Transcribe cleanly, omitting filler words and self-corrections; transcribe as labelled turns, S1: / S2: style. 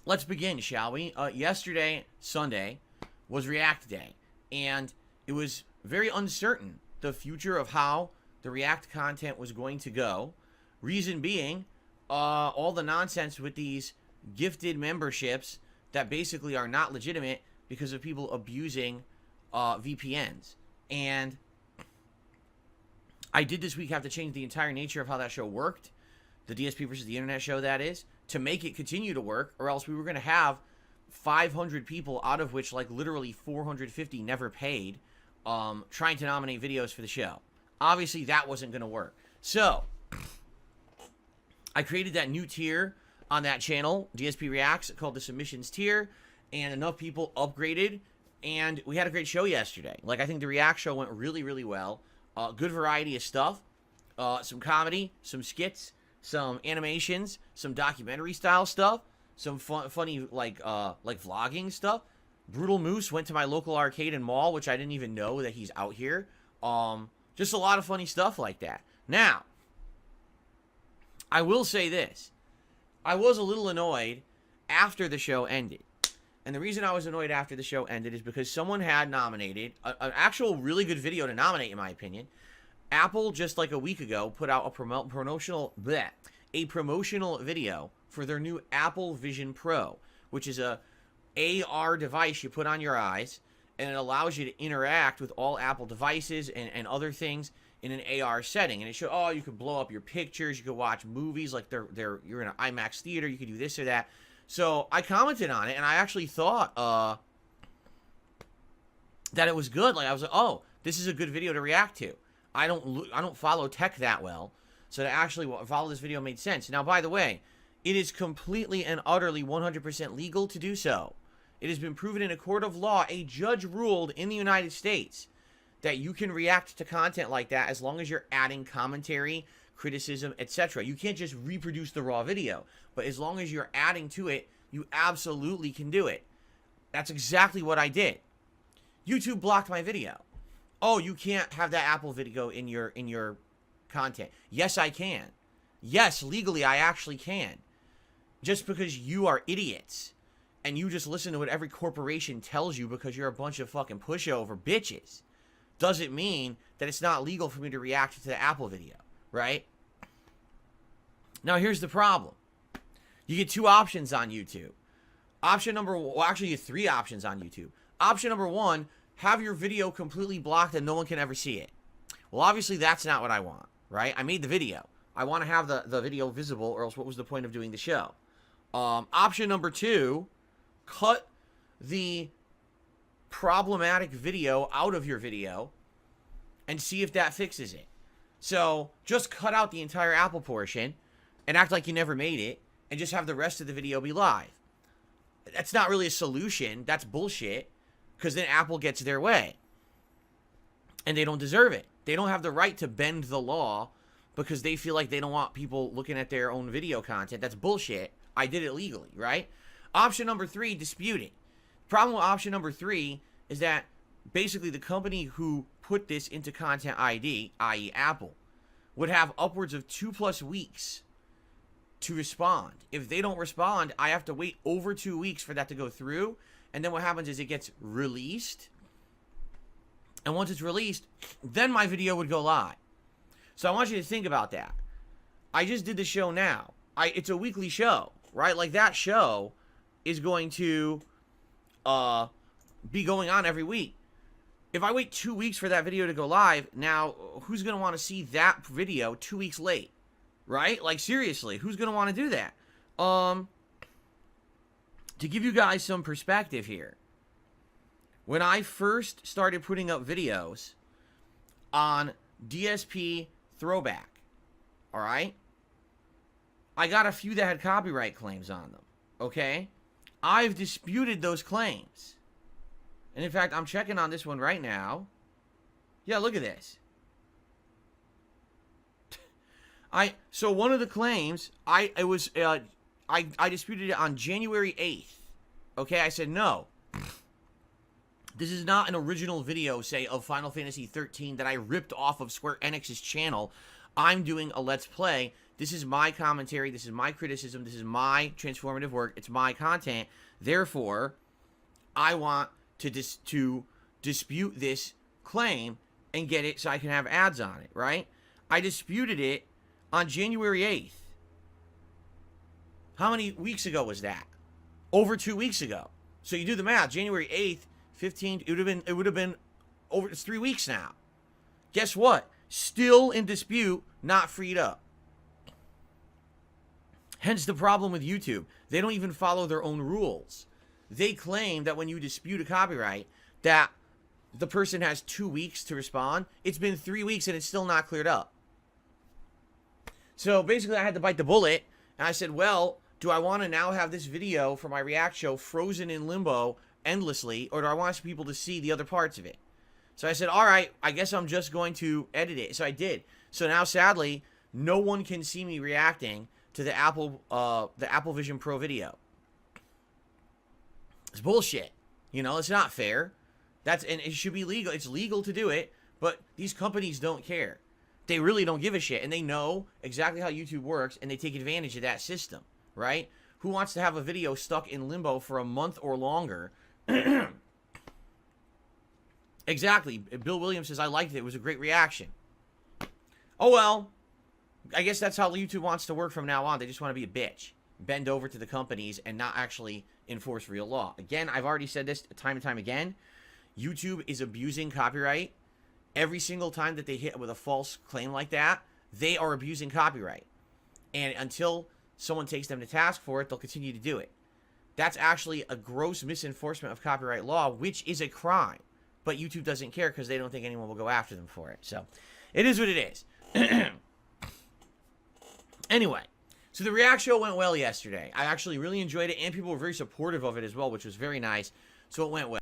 S1: let's begin, shall we? Yesterday, Sunday, was React Day, and it was very uncertain the future of how the React content was going to go. Reason being, all the nonsense with these gifted memberships that basically are not legitimate because of people abusing VPNs. And I did this week have to change the entire nature of how that show worked, the DSP versus the Internet show, that is, to make it continue to work, or else we were going to have 500 people, out of which like literally 450 never paid, trying to nominate videos for the show. Obviously, that wasn't going to work. So, I created that new tier on that channel, DSP Reacts, called the Submissions tier, and enough people upgraded, and we had a great show yesterday. Like, I think the React show went really, really well. Good variety of stuff. Some comedy, some skits, some animations, some documentary-style stuff, some funny, like vlogging stuff. Brutal Moose went to my local arcade and mall, which I didn't even know that he's out here. Just a lot of funny stuff like that. Now, I will say this. I was a little annoyed after the show ended. And the reason I was annoyed after the show ended is because someone had nominated an actual really good video to nominate, in my opinion. Apple, just like a week ago, put out a promotional video for their new Apple Vision Pro, which is a AR device you put on your eyes, and it allows you to interact with all Apple devices and other things in an AR setting. And it showed, oh, you could blow up your pictures, you could watch movies like you're in an IMAX theater, you could do this or that. So I commented on it, and I actually thought that it was good. Like, I was like, oh, this is a good video to react to. I don't follow tech that well, so to actually follow this video made sense. Now, by the way, it is completely and utterly 100% legal to do so. It has been proven in a court of law. A judge ruled in the United States that you can react to content like that as long as you're adding commentary, criticism, etc. You can't just reproduce the raw video, but as long as you're adding to it, you absolutely can do it. That's exactly what I did. YouTube blocked my video. Oh, you can't have that Apple video in your content. Yes, I can. Yes, legally I actually can. Just because you are idiots and you just listen to what every corporation tells you because you're a bunch of fucking pushover bitches doesn't mean that it's not legal for me to react to the Apple video, right? Now, here's the problem. You get two options on YouTube. Option number one, well, actually, you get three options on YouTube. Option number one, have your video completely blocked and no one can ever see it. Well, obviously, that's not what I want, right? I made the video. I want to have the video visible, or else what was the point of doing the show? Option number two, cut the problematic video out of your video and see if that fixes it. So just cut out the entire Apple portion and act like you never made it and just have the rest of the video be live. That's not really a solution. That's bullshit, because then Apple gets their way and they don't deserve it. They don't have the right to bend the law because they feel like they don't want people looking at their own video content. That's bullshit. I did it legally, right? Option number three, dispute it. Problem with option number three is that basically the company who put this into Content ID, i.e. Apple, would have upwards of 2+ weeks to respond. If they don't respond, I have to wait over 2 weeks for that to go through. And then what happens is it gets released. And once it's released, then my video would go live. So I want you to think about that. I just did the show now. It's a weekly show, right? Like, that show is going to be going on every week. If I wait 2 weeks for that video to go live, now who's going to want to see that video 2 weeks late? Right? Like, seriously, who's going to want to do that? To give you guys some perspective here, when I first started putting up videos on DSP Throwback, all right, I got a few that had copyright claims on them, okay? I've disputed those claims. And in fact, I'm checking on this one right now. Yeah, look at this. So one of the claims, I disputed it on January 8th. Okay, I said, no. This is not an original video, say, of Final Fantasy 13 that I ripped off of Square Enix's channel I'm doing a Let's Play. This is my commentary. This is my criticism. This is my transformative work. It's my content. Therefore, I want to dispute this claim and get it so I can have ads on it, right? I disputed it on January 8th. How many weeks ago was that? Over 2 weeks ago. So you do the math. January 8th, 15th, it would have been over, it's 3 weeks now. Guess what? Still in dispute, not freed up. Hence the problem with YouTube. They don't even follow their own rules. They claim that when you dispute a copyright, that the person has 2 weeks to respond. It's been 3 weeks and it's still not cleared up. So basically I had to bite the bullet, and I said, well, do I want to now have this video for my react show frozen in limbo endlessly, or do I want people to see the other parts of it? So I said, all right, I guess I'm just going to edit it. So I did. So now, sadly, no one can see me reacting to the Apple Vision Pro video. It's bullshit. You know, it's not fair. And it should be legal. It's legal to do it, but these companies don't care. They really don't give a shit, and they know exactly how YouTube works, and they take advantage of that system, right? Who wants to have a video stuck in limbo for a month or longer? Exactly. Bill Williams says, I liked it. It was a great reaction. Oh, well. I guess that's how YouTube wants to work from now on. They just want to be a bitch. Bend over to the companies and not actually enforce real law. Again, I've already said this time and time again. YouTube is abusing copyright. Every single time that they hit with a false claim like that, they are abusing copyright. And until someone takes them to task for it, they'll continue to do it. That's actually a gross misenforcement of copyright law, which is a crime. But YouTube doesn't care because they don't think anyone will go after them for it. So, it is what it is. Anyway, so the react show went well yesterday. I actually really enjoyed it, and people were very supportive of it as well, which was very nice. So it went well.